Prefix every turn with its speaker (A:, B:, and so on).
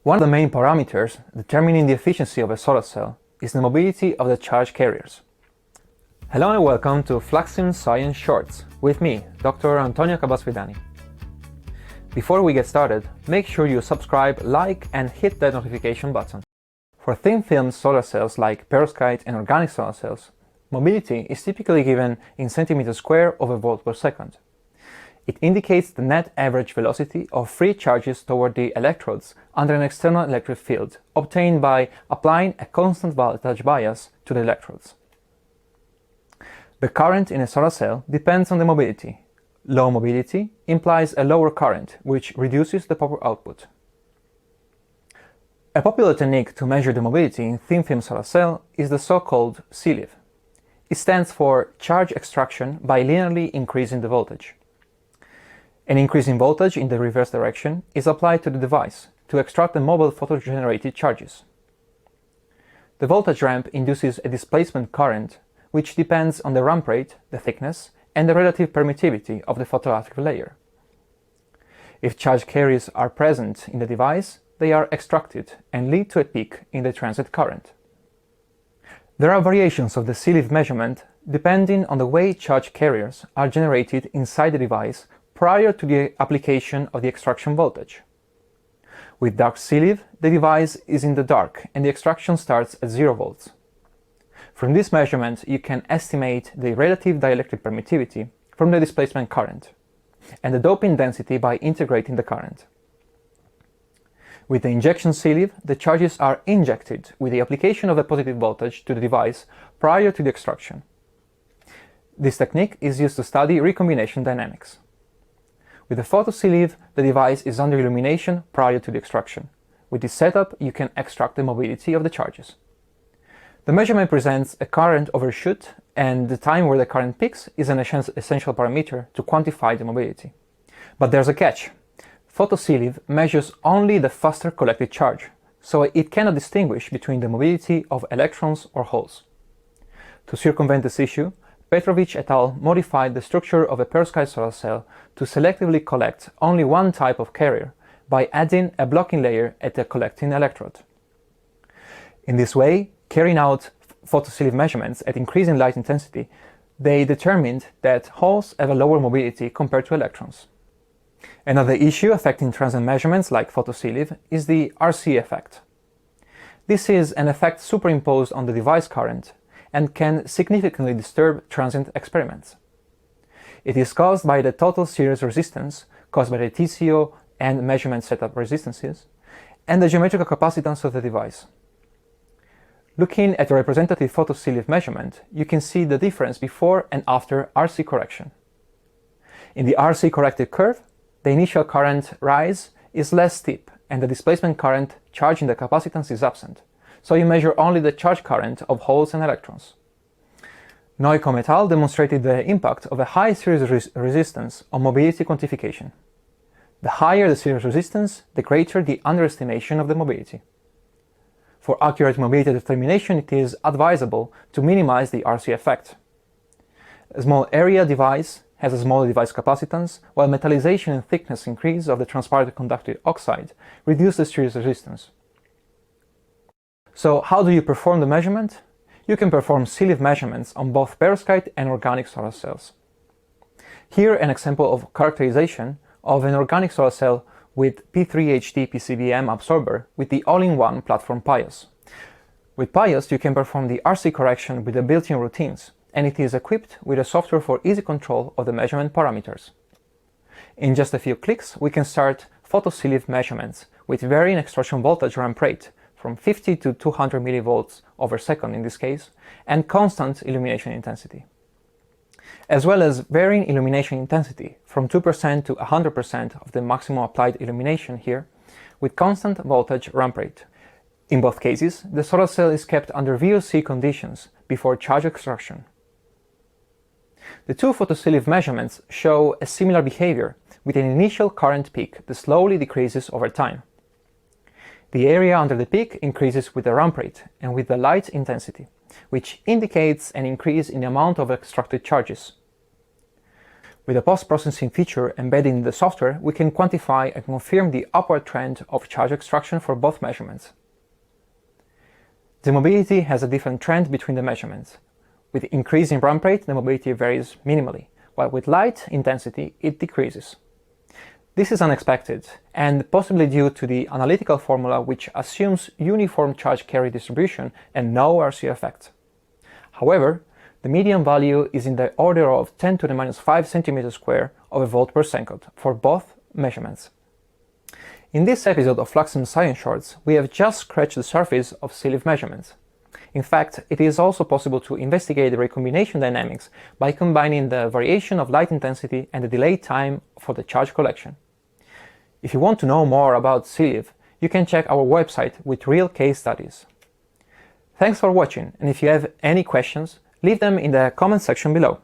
A: One of the main parameters determining the efficiency of a solar cell is the mobility of the charge carriers. Hello and welcome to Fluxium Science Shorts with me, Dr. Antonio Cabasvidani. Before we get started, make sure you subscribe, like and hit that notification button. For thin-film solar cells like perovskite and organic solar cells, mobility is typically given in centimeters square over volt per second. It indicates the net average velocity of free charges toward the electrodes under an external electric field, obtained by applying a constant voltage bias to the electrodes. The current in a solar cell depends on the mobility. Low mobility implies a lower current, which reduces the power output. A popular technique to measure the mobility in thin-film solar cell is the so-called CLIV. It stands for charge extraction by linearly increasing the voltage. An increase in voltage in the reverse direction is applied to the device to extract the mobile photo-generated charges. The voltage ramp induces a displacement current which depends on the ramp rate, the thickness, and the relative permittivity of the photoelectric layer. If charge carriers are present in the device, they are extracted and lead to a peak in the transit current. There are variations of the CLIV measurement depending on the way charge carriers are generated inside the device prior to the application of the extraction voltage. With dark CLIV, the device is in the dark and the extraction starts at 0 volts. From this measurement, you can estimate the relative dielectric permittivity from the displacement current and the doping density by integrating the current. With the injection CLIV, the charges are injected with the application of a positive voltage to the device prior to the extraction. This technique is used to study recombination dynamics. With the photo CLIV, the device is under illumination prior to the extraction. With this setup, you can extract the mobility of the charges. The measurement presents a current overshoot, and the time where the current peaks is an essential parameter to quantify the mobility. But there's a catch. Photo CLIV measures only the faster collected charge, so it cannot distinguish between the mobility of electrons or holes. To circumvent this issue, Petrovich et al. Modified the structure of a perovskite solar cell to selectively collect only one type of carrier by adding a blocking layer at the collecting electrode. In this way, carrying out photo CLIV measurements at increasing light intensity, they determined that holes have a lower mobility compared to electrons. Another issue affecting transient measurements like photo CLIV is the RC effect. This is an effect superimposed on the device current and can significantly disturb transient experiments. It is caused by the total series resistance caused by the TCO and measurement setup resistances and the geometrical capacitance of the device. Looking at a representative photo CLIV measurement, you can see the difference before and after RC correction. In the RC corrected curve, the initial current rise is less steep and the displacement current charging the capacitance is absent, so you measure only the charge current of holes and electrons. Neukomm et al. Demonstrated the impact of a high series resistance on mobility quantification. The higher the series resistance, the greater the underestimation of the mobility. For accurate mobility determination, it is advisable to minimize the RC effect. A small area device has a smaller device capacitance, while metallization and thickness increase of the transparent conductive oxide reduce the series resistance. So how do you perform the measurement? You can perform CLIV measurements on both perovskite and organic solar cells. Here an example of characterization of an organic solar cell with P3HD PCBM absorber with the all-in-one platform PIOS. With PIOS you can perform the RC correction with the built-in routines, and it is equipped with a software for easy control of the measurement parameters. In just a few clicks we can start photo CLIV measurements with varying extraction voltage ramp rate from 50 to 200 millivolts over second in this case, and constant illumination intensity. As well as varying illumination intensity from 2% to 100% of the maximum applied illumination here, with constant voltage ramp rate. In both cases, the solar cell is kept under VOC conditions before charge extraction. The two photo CLIV measurements show a similar behavior, with an initial current peak that slowly decreases over time. The area under the peak increases with the ramp rate and with the light intensity, which indicates an increase in the amount of extracted charges. With a post-processing feature embedded in the software, we can quantify and confirm the upward trend of charge extraction for both measurements. The mobility has a different trend between the measurements. With increasing ramp rate, the mobility varies minimally, while with light intensity, it decreases. This is unexpected, and possibly due to the analytical formula which assumes uniform charge carry distribution and no RC effect. However, the median value is in the order of 10 to the minus 5 centimeters square of a volt per second for both measurements. In this episode of Fluxen Science Shorts, we have just scratched the surface of SILIF measurements. In fact, it is also possible to investigate the recombination dynamics by combining the variation of light intensity and the delay time for the charge collection. If you want to know more about SILIF, you can check our website with real case studies. Thanks for watching, and if you have any questions, leave them in the comment section below.